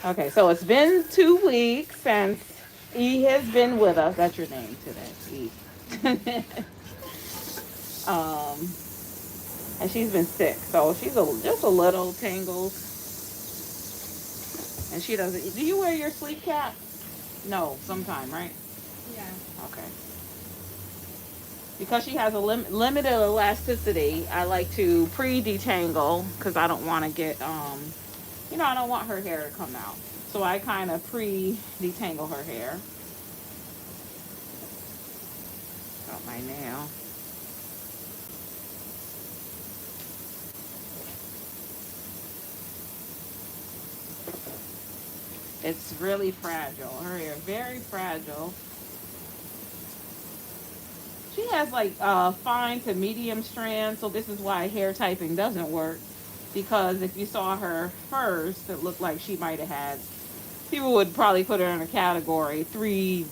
Okay, so it's been 2 weeks since E has been with us. That's your name today, E. um, and she's been sick, so she's just a little tangled, and she doesn't. Do you wear your sleep cap? No, sometime, right? Yeah. Okay. Because she has a limited elasticity, I like to pre-detangle because I don't want to get I don't want her hair to come out. So I kind of pre-detangle her hair. Got my nail. It's really fragile. Her hair very fragile. She has like fine to medium strands, so this is why hair typing doesn't work. Because if you saw her first, it looked like she might have had. People would probably put her in a category three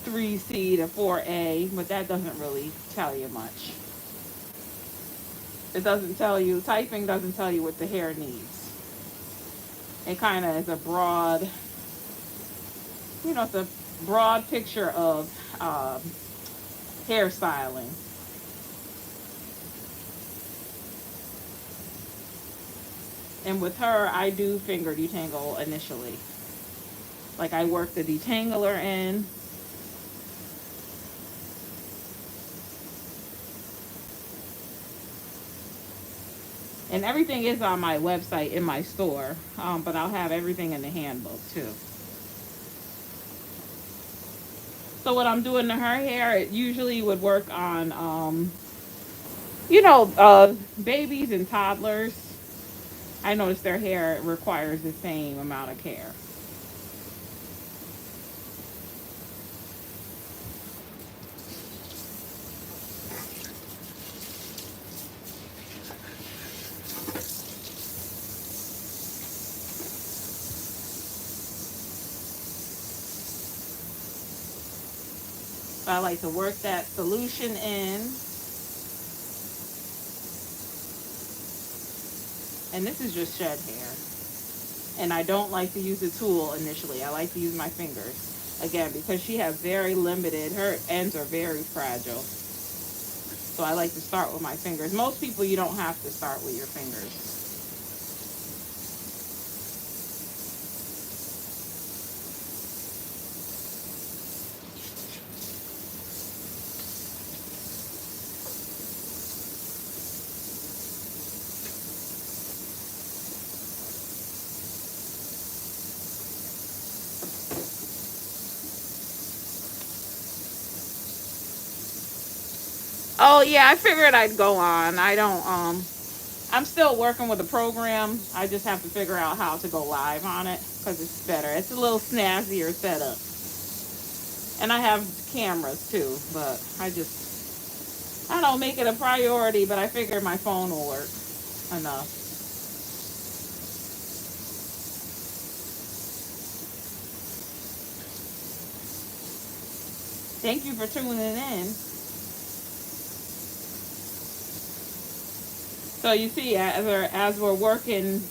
C to 4A, but that doesn't really tell you much. It doesn't tell you. Typing doesn't tell you what the hair needs. It kind of is a broad, it's a broad picture of hairstyling. And with her, I do finger detangle initially. Like I work the detangler in. And everything is on my website in my store, but I'll have everything in the handbook too. So what I'm doing to her hair, it usually would work on, babies and toddlers. I notice their hair requires the same amount of care. So I like to work that solution in. And this is just shed hair. And I don't like to use a tool initially. I like to use my fingers. Again, because she has very limited, her ends are very fragile. So I like to start with my fingers. Most people, you don't have to start with your fingers. Oh yeah, I figured I'd go on. I don't I'm still working with the program. I just have to figure out how to go live on it because it's better. It's a little snazzier setup. And I have cameras too, but I don't make it a priority, but I figure my phone will work enough. Thank you for tuning in. So you see, as we're working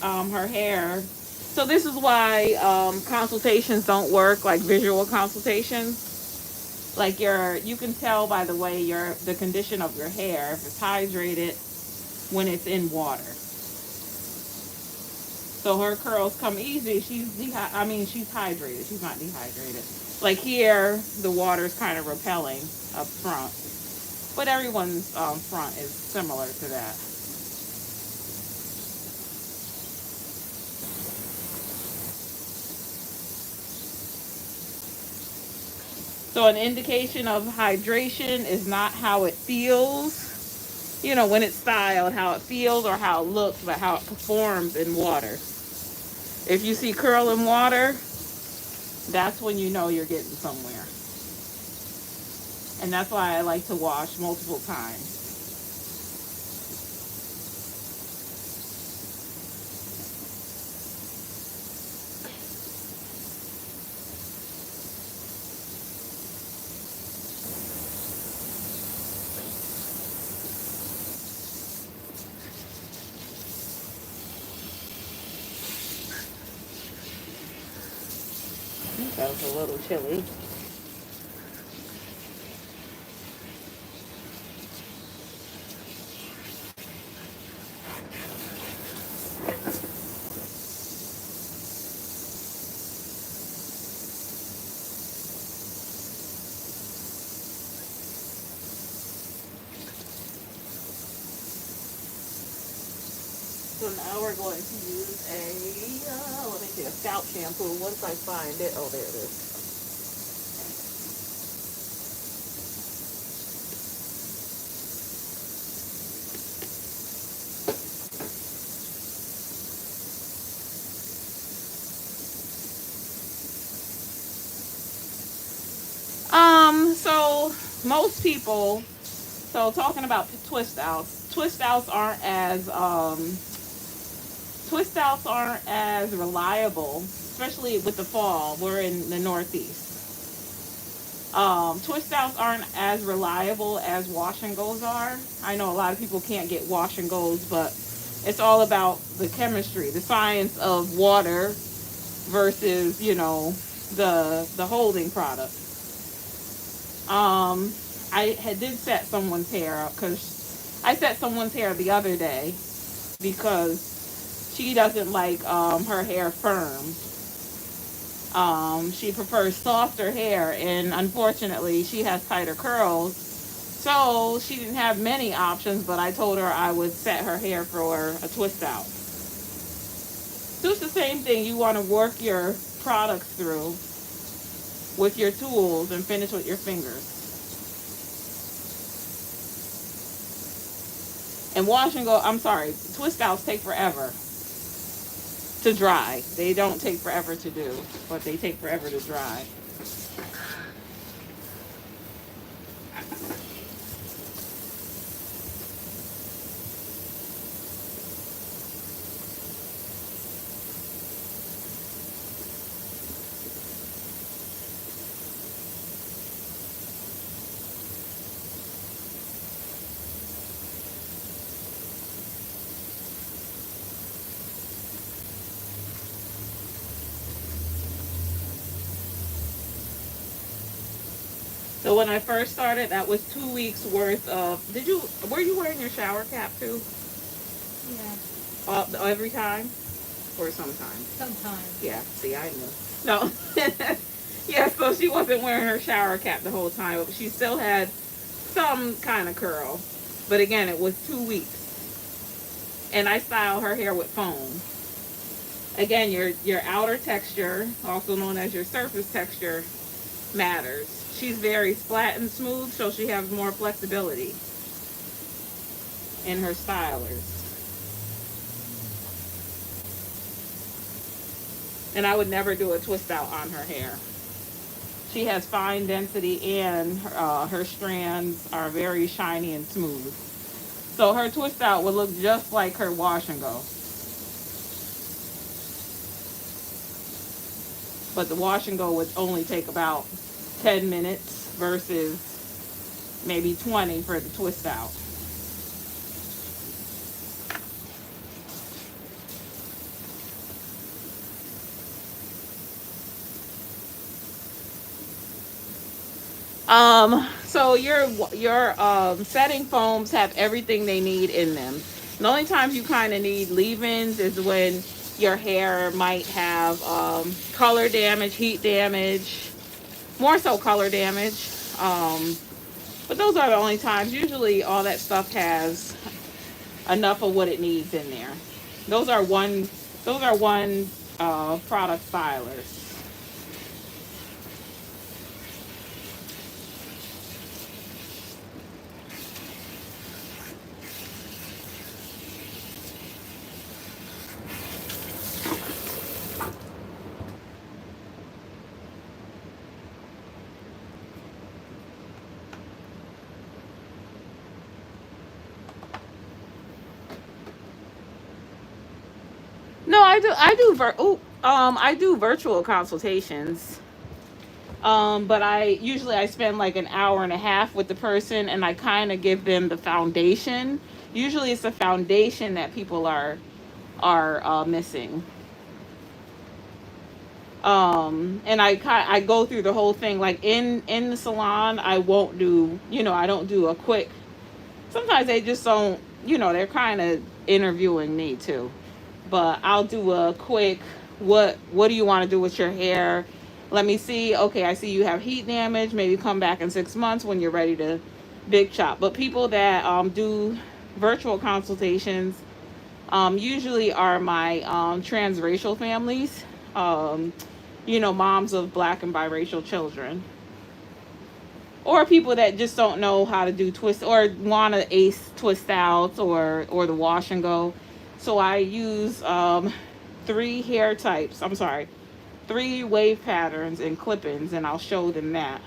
her hair, so this is why consultations don't work like visual consultations. Like you can tell by the way the condition of your hair if it's hydrated when it's in water. So her curls come easy. She's hydrated. She's not dehydrated. Like here, the water is kind of repelling up front, but everyone's front is similar to that. So an indication of hydration is not how it feels, when it's styled, how it feels or how it looks, but how it performs in water. If you see curl in water, that's when you know you're getting somewhere. And that's why I like to wash multiple times. it's a little chilly. So now we're going to use let me see, a scalp shampoo. Once I find it, oh, there it is. So most people, so talking about twist outs aren't as reliable, especially with the fall. We're in the Northeast. Twist outs aren't as reliable as wash and goes are. I know a lot of people can't get wash and goes, but it's all about the chemistry, the science of water versus, the holding product. Um, did set someone's hair up because I set someone's hair the other day because she doesn't like her hair firm. She prefers softer hair, and unfortunately, she has tighter curls. So she didn't have many options, but I told her I would set her hair for a twist out. So it's the same thing. You want to work your products through with your tools and finish with your fingers. And wash and go, I'm sorry, twist outs take forever to dry. They don't take forever to do, but they take forever to dry. So when I first started, that was 2 weeks worth of. Were you wearing your shower cap too? Yeah, Every time or sometimes? sometimes. Yeah. See, I knew. No. Yeah. So she wasn't wearing her shower cap the whole time, but she still had some kind of curl. But again, it was 2 weeks, and I style her hair with foam. Again, your outer texture, also known as your surface texture, matters. She's very flat and smooth, so she has more flexibility in her stylers. And I would never do a twist out on her hair. She has fine density, and her strands are very shiny and smooth. So her twist out would look just like her wash and go. But the wash and go would only take about 10 minutes versus maybe 20 for the twist out. So your setting foams have everything they need in them. The only times you kind of need leave-ins is when your hair might have color damage, heat damage, more so color damage. But those are the only times. Usually, all that stuff has enough of what it needs in there. Those are one. Those are one product stylers. No, I do. I do virtual consultations. But I spend like an hour and a half with the person, and I kind of give them the foundation. Usually, it's the foundation that people are missing. And I go through the whole thing. Like in the salon, I won't do, I don't do a quick. Sometimes they just don't, they're kind of interviewing me too. But I'll do a quick, what do you want to do with your hair? Let me see. Okay, I see you have heat damage. Maybe come back in 6 months when you're ready to big chop. But people that do virtual consultations usually are my transracial families, um, moms of black and biracial children, or people that just don't know how to do twist or want to ace twist outs or the wash and go. So I use three hair types. I'm sorry, three wave patterns and clip-ins, and I'll show them that.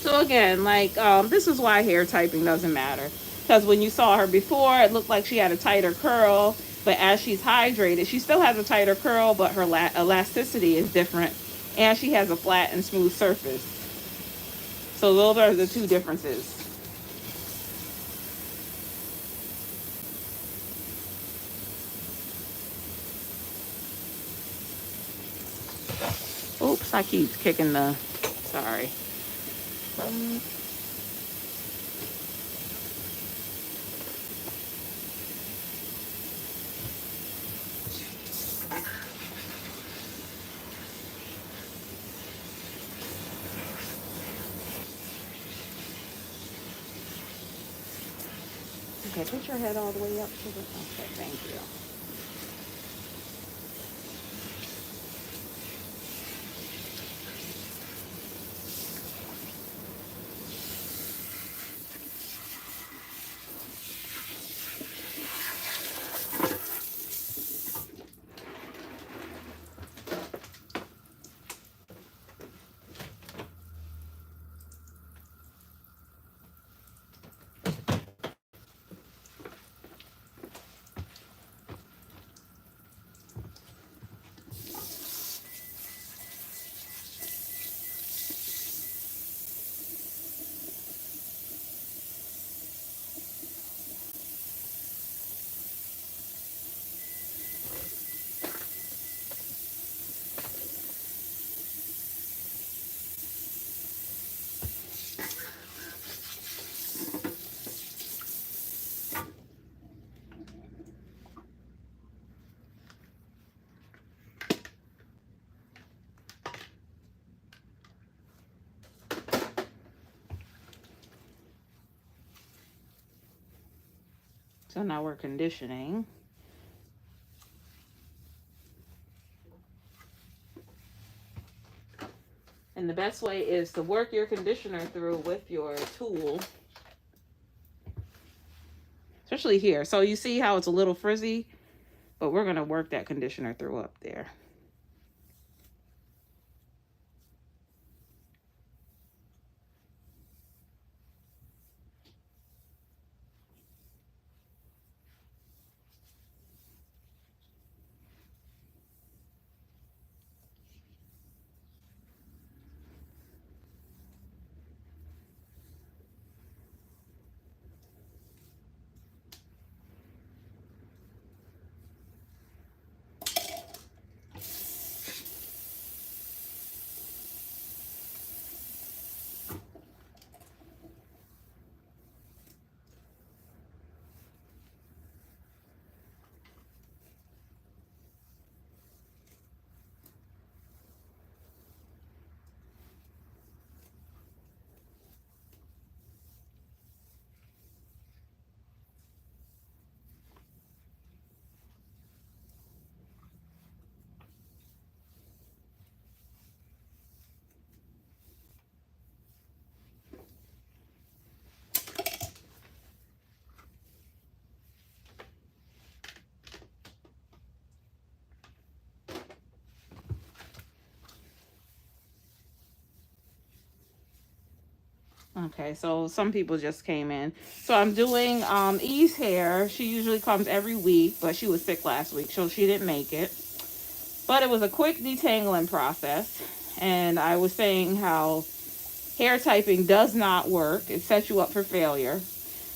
So again, like this is why hair typing doesn't matter. Because when you saw her before, it looked like she had a tighter curl, but as she's hydrated, she still has a tighter curl, but her elasticity is different, and she has a flat and smooth surface. So those are the two differences. Oops, I keep kicking the. Sorry. Okay, put your head all the way up. Okay, thank you. So now we're conditioning. And the best way is to work your conditioner through with your tool, especially here. So you see how it's a little frizzy, but we're going to work that conditioner through up there. Okay, so some people just came in. So I'm doing E's hair. She usually comes every week, but she was sick last week, so she didn't make it. But it was a quick detangling process. And I was saying how hair typing does not work. It sets you up for failure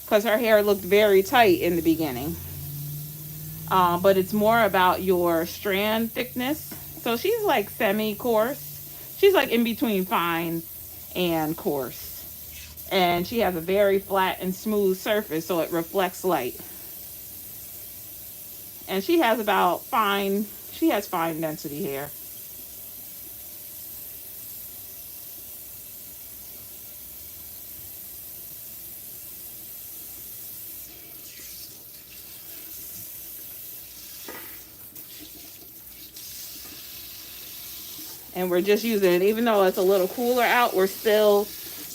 because her hair looked very tight in the beginning. But it's more about your strand thickness. So she's like semi coarse. She's like in between fine and coarse. And she has a very flat and smooth surface, so it reflects light. And she has fine density hair. And we're just using, even though it's a little cooler out, we're still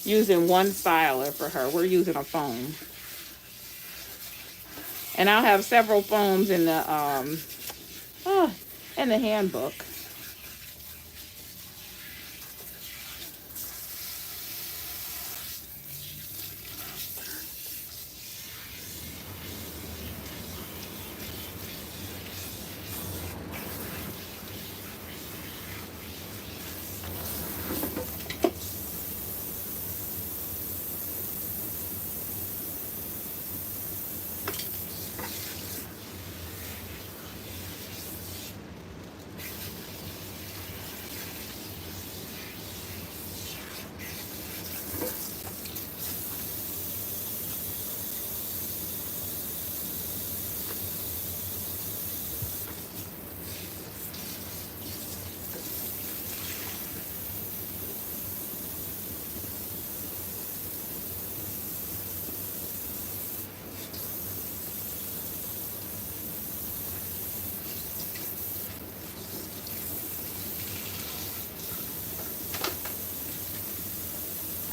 using one styler for her. We're using a foam. And I'll have several foams in the handbook.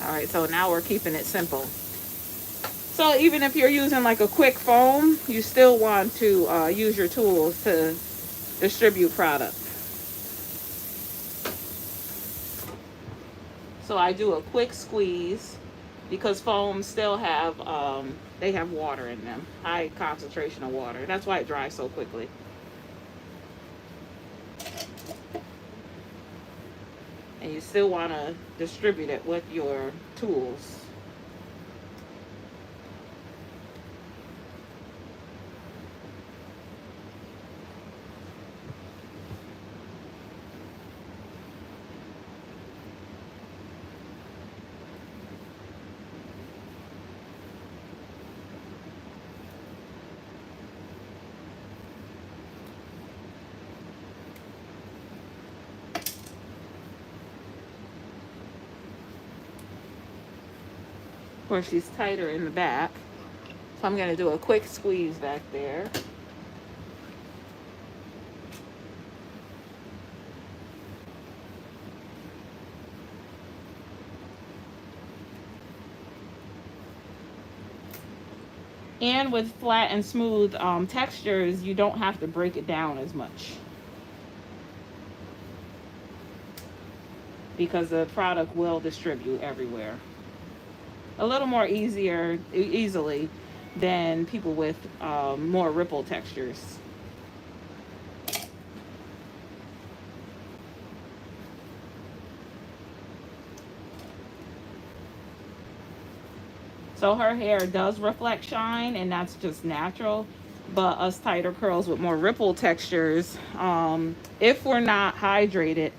All right, so now we're keeping it simple. So even if you're using like a quick foam, you still want to use your tools to distribute product. So I do a quick squeeze because foams still have they have water in them, high concentration of water. That's why it dries so quickly. And you still want to distribute it with your tools. Of course, she's tighter in the back. So I'm going to do a quick squeeze back there. And with flat and smooth textures, you don't have to break it down as much because the product will distribute everywhere. A little more easily than people with more ripple textures. So her hair does reflect shine, and that's just natural. But us tighter curls with more ripple textures, if we're not hydrated,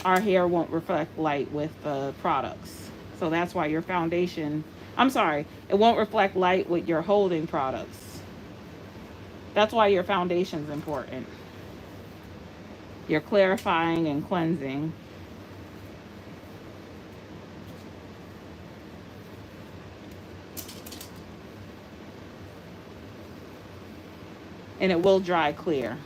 our hair won't reflect light with the products. So that's why your foundation, I'm sorry, it won't reflect light with your holding products. That's why your foundation's important. You're clarifying and cleansing. And it will dry clear.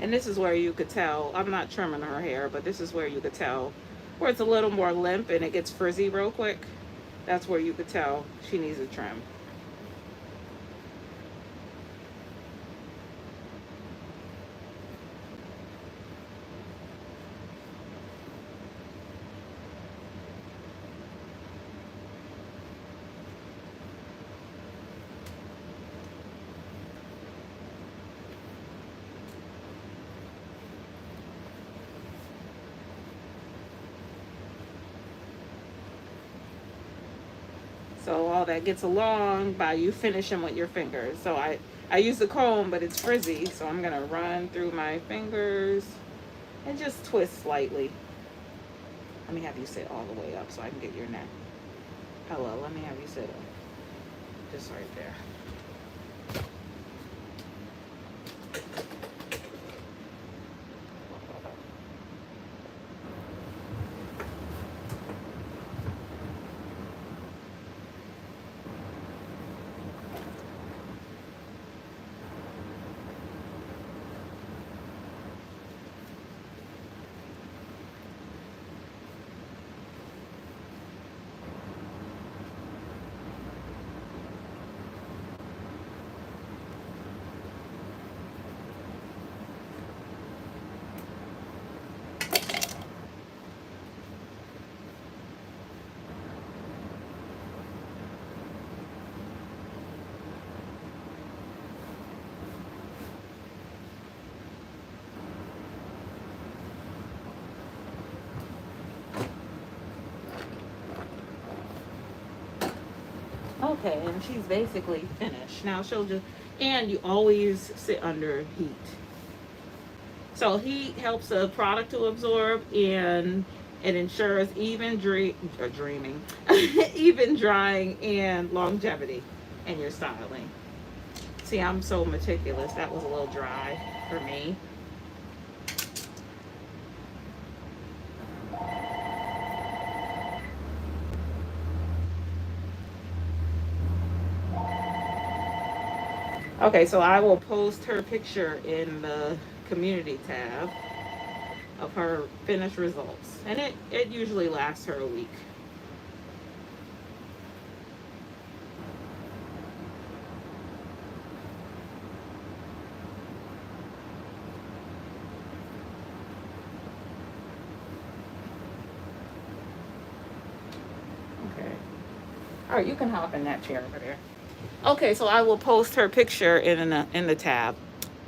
And this is where you could tell, I'm not trimming her hair, but this is where you could tell where it's a little more limp and it gets frizzy real quick. That's where you could tell she needs a trim. So all that gets along by you finishing with your fingers. So I use the comb, but it's frizzy, so I'm gonna run through my fingers and just twist slightly. Let me have you sit all the way up so I can get your neck. Hello, let me have you sit up. Just right there. Okay, and she's basically finished. Now she'll just, and you always sit under heat. So heat helps the product to absorb, and it ensures dreaming, even drying and longevity in your styling. See, I'm so meticulous. That was a little dry for me. Okay, so I will post her picture in the community tab of her finished results. And it usually lasts her a week. Okay. All right, you can hop in that chair over there. Okay, so I will post her picture in the tab.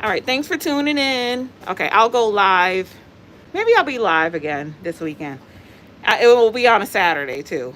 All right, thanks for tuning in. Okay, I'll go live. Maybe I'll be live again this weekend. It will be on a Saturday too.